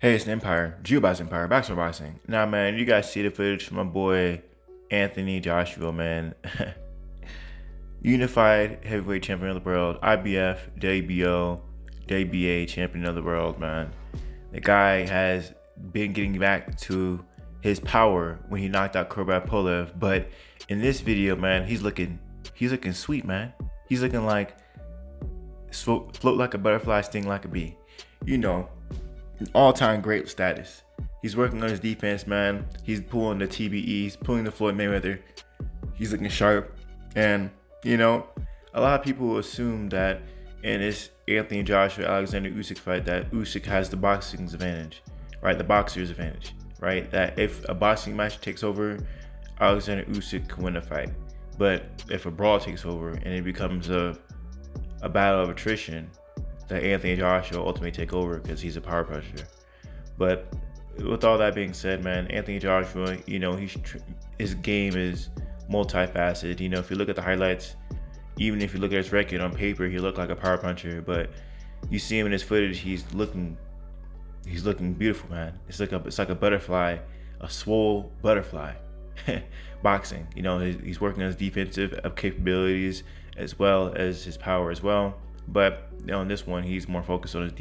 Hey, it's the Empire, Geobox Empire, Backstory Boxing. Now, man, you guys see the footage from my boy Anthony Joshua, man. Unified heavyweight champion of the world, IBF, WBO, WBA champion of the world, man. The guy has been getting back to his power when he knocked out Kurbanipov, but in this video, man, he's looking sweet, man. He's looking like float like a butterfly, sting like a bee. You know, all-time great status. He's working on his defense, man. He's pulling the TBE, he's pulling the Floyd Mayweather. He's looking sharp. And, you know, a lot of people assume that in this Anthony Joshua Alexander Usyk fight that Usyk has the boxing's advantage, right? The boxer's advantage, right? That if a boxing match takes over, Alexander Usyk can win the fight. But if a brawl takes over and it becomes a battle of attrition, that Anthony Joshua will ultimately take over because he's a power puncher. But with all that being said, man, Anthony Joshua, you know, his game is multifaceted. You know, if you look at the highlights, even if you look at his record on paper, he looked like a power puncher. But you see him in his footage, he's looking beautiful, man. It's like a butterfly, a swole butterfly. Boxing, you know, he's working on his defensive capabilities as well as his power as well. But on this one, he's more focused on his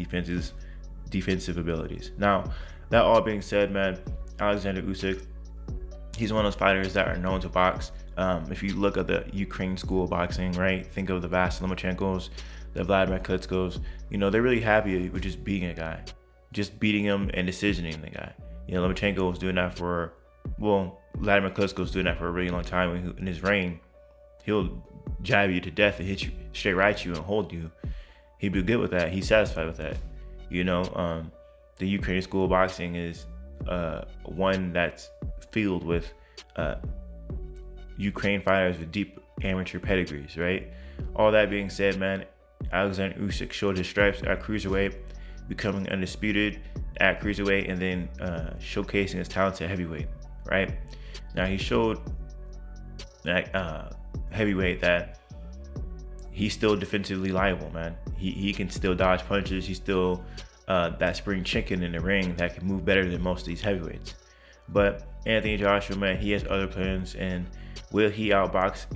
defensive abilities. Now, that all being said, man, Alexander Usyk, he's one of those fighters that are known to box. If you look at the Ukraine school of boxing, right? Think of the Vasyl Lomachenkos, the Vladimir Klitschko's. You know, they're really happy with just beating a guy, just beating him and decisioning the guy. You know, Lomachenko was doing that Vladimir Klitschko was doing that for a really long time. In his reign, he'll jab you to death and hit you, straight right you and hold you. He'd be good with that. He's satisfied with that. You know, the Ukrainian school of boxing is one that's filled with Ukraine fighters with deep amateur pedigrees, right? All that being said, man, Alexander Usyk showed his stripes at cruiserweight, becoming undisputed at cruiserweight, and then showcasing his talents at heavyweight, right? Now, he showed that heavyweight that he's still defensively liable, man. He can still dodge punches. He's still that spring chicken in the ring that can move better than most of these heavyweights. But Anthony Joshua, man, he has other plans, and will he outbox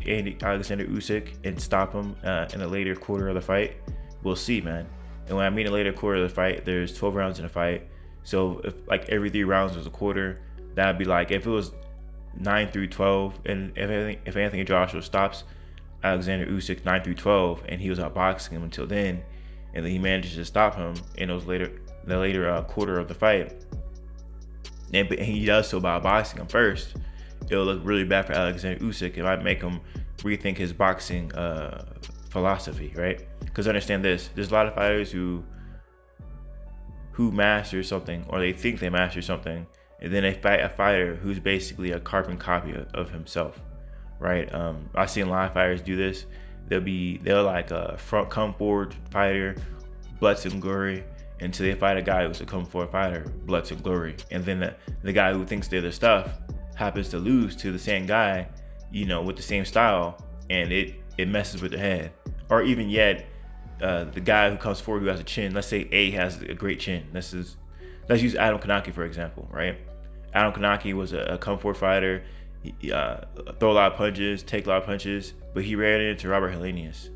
Alexander Usyk and stop him in a later quarter of the fight? We'll see, man. And when I mean a later quarter of the fight, there's 12 rounds in a fight. So if like every 3 rounds was a quarter, that'd be like if it was 9 through 12, and if Anthony Joshua stops Alexander Usyk 9 through 12, and he was outboxing him until then, and then he manages to stop him in the later quarter of the fight, and he does so by boxing him first, it'll look really bad for Alexander Usyk. It might make him rethink his boxing philosophy, right? Because understand this: there's a lot of fighters who master something, or they think they master something, and then they fight a fighter who's basically a carbon copy of himself, right? I've seen a lot of fighters do this. They're like a front come forward fighter, Bloods and Glory, until they fight a guy who's a come forward fighter, Bloods and Glory, and then the guy who thinks they're the stuff happens to lose to the same guy, you know, with the same style, and it messes with their head. Or even yet, the guy who comes forward who has a chin. Let's say A has a great chin. Let's use Adam Kanaki for example, right? Adam Kanaki was a come forward fighter. He throw a lot of punches, take a lot of punches, but he ran into Robert Helenius.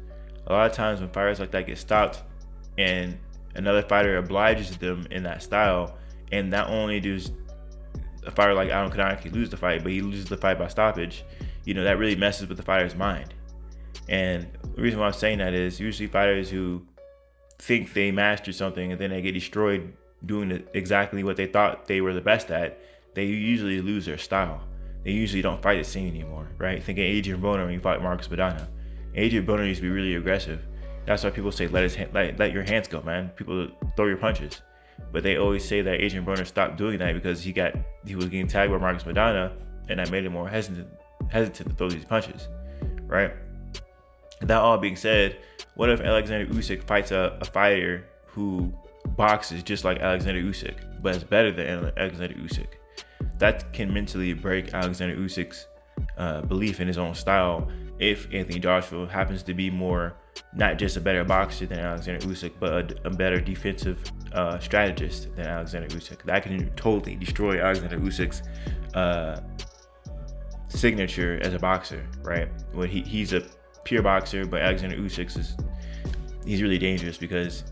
A lot of times when fighters like that get stopped and another fighter obliges them in that style, and not only does a fighter like Adam Kanaki lose the fight, but he loses the fight by stoppage, you know, that really messes with the fighter's mind. And the reason why I'm saying that is usually fighters who think they master something and then they get destroyed doing exactly what they thought they were the best at, they usually lose their style. They usually don't fight the same anymore, right? Thinking Adrian Broner when you fight Marcus Maidana. Adrian Broner used to be really aggressive. That's why people say let your hands go, man. People throw your punches, but they always say that Adrian Broner stopped doing that because he was getting tagged by Marcus Maidana, and that made him more hesitant to throw these punches, right? That all being said, what if Alexander Usyk fights a fighter who boxes just like Alexander Usyk, but is better than Alexander Usyk? That can mentally break Alexander Usyk's belief in his own style, if Anthony Joshua happens to be more, not just a better boxer than Alexander Usyk, but a better defensive strategist than Alexander Usyk. That can totally destroy Alexander Usyk's signature as a boxer, right? When he's a pure boxer, but Alexander Usyk he's really dangerous because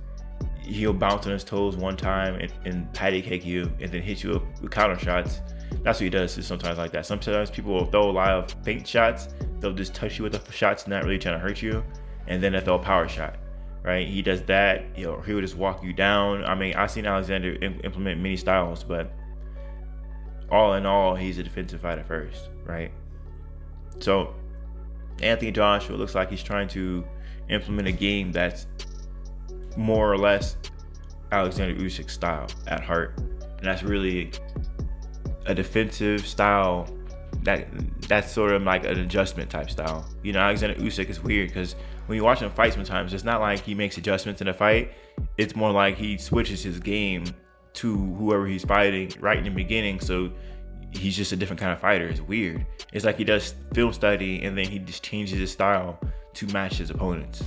he'll bounce on his toes one time and patty cake you and then hit you with counter shots. That's what he does sometimes like that. Sometimes people will throw a lot of feint shots. They'll just touch you with the shots, not really trying to hurt you, and then they throw a power shot, right? He does that. He would just walk you down. I mean, I've seen Alexander implement many styles, but all in all, he's a defensive fighter first, right? So Anthony Joshua looks like he's trying to implement a game that's more or less Alexander Usyk's style at heart, and that's really a defensive style that's sort of like an adjustment type style. You know, Alexander Usyk is weird because when you watch him fight sometimes, it's not like he makes adjustments in a fight. It's more like he switches his game to whoever he's fighting right in the beginning, so he's just a different kind of fighter. It's weird. It's like he does film study and then he just changes his style to match his opponents.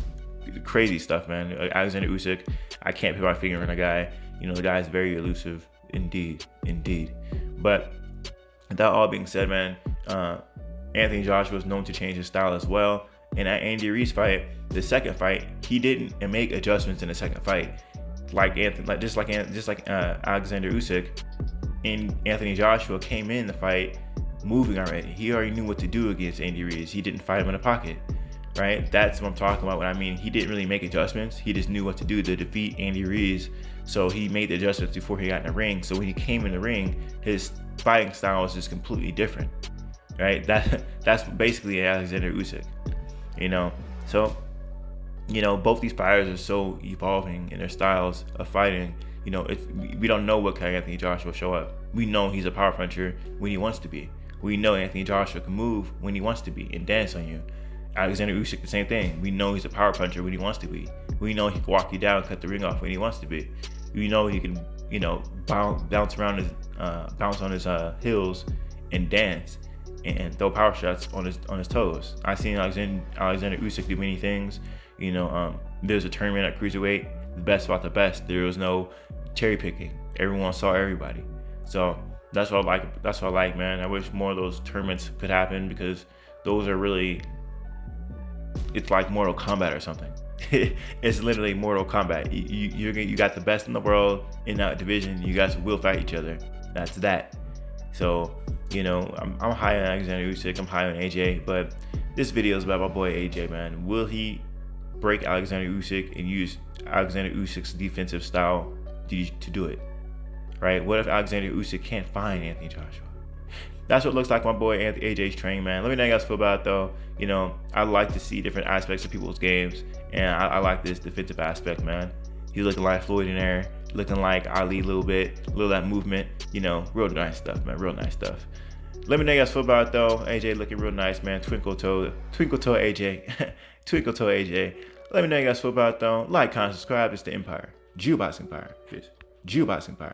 Crazy stuff, man. Alexander Usyk, I can't put my finger on a guy. You know, the guy is very elusive indeed. But that all being said, man, Anthony Joshua is known to change his style as well. And at Andy Ruiz fight, the second fight, he didn't make adjustments in the second fight, just like Alexander Usyk. And Anthony Joshua came in the fight moving already. He already knew what to do against Andy Ruiz. He didn't fight him in the pocket, right? That's what I'm talking about when I mean he didn't really make adjustments. He just knew what to do to defeat Andy Ruiz. So he made the adjustments before he got in the ring. So when he came in the ring, his fighting style was just completely different, right? That's basically Alexander Usyk, you know? So, you know, both these fighters are so evolving in their styles of fighting. You know, we don't know what kind of Anthony Joshua will show up. We know he's a power puncher when he wants to be. We know Anthony Joshua can move when he wants to be and dance on you. Alexander Usyk, the same thing. We know he's a power puncher when he wants to be. We know he can walk you down and cut the ring off when he wants to be. We know he can, you know, bounce on his heels and dance and throw power shots on his toes. I've seen Alexander Usyk do many things. You know, there's a tournament at cruiserweight, the best fought the best. There was no cherry picking. Everyone saw everybody. So that's what I like, man. I wish more of those tournaments could happen because those are really, it's like Mortal Kombat or something. It's literally Mortal Kombat. You got the best in the world in that division. You guys will fight each other. That's that. So, you know, I'm high on Alexander Usyk. I'm high on AJ. But this video is about my boy AJ, man. Will he break Alexander Usyk and use Alexander Usyk's defensive style to do it? Right? What if Alexander Usyk can't find Anthony Joshua? That's what it looks like my boy AJ's training, man. Let me know how you guys feel about it, though. You know, I like to see different aspects of people's games, and I like this defensive aspect, man. He's looking like Floyd in there, looking like Ali a little bit, a little that movement. You know, real nice stuff, man. Real nice stuff. Let me know how you guys feel about it, though. AJ looking real nice, man. Twinkle toe AJ. Twinkle toe AJ. Let me know how you guys feel about it, though. Like, comment, subscribe. It's the Empire. Jukebox Empire. Cheers. Jukebox Empire.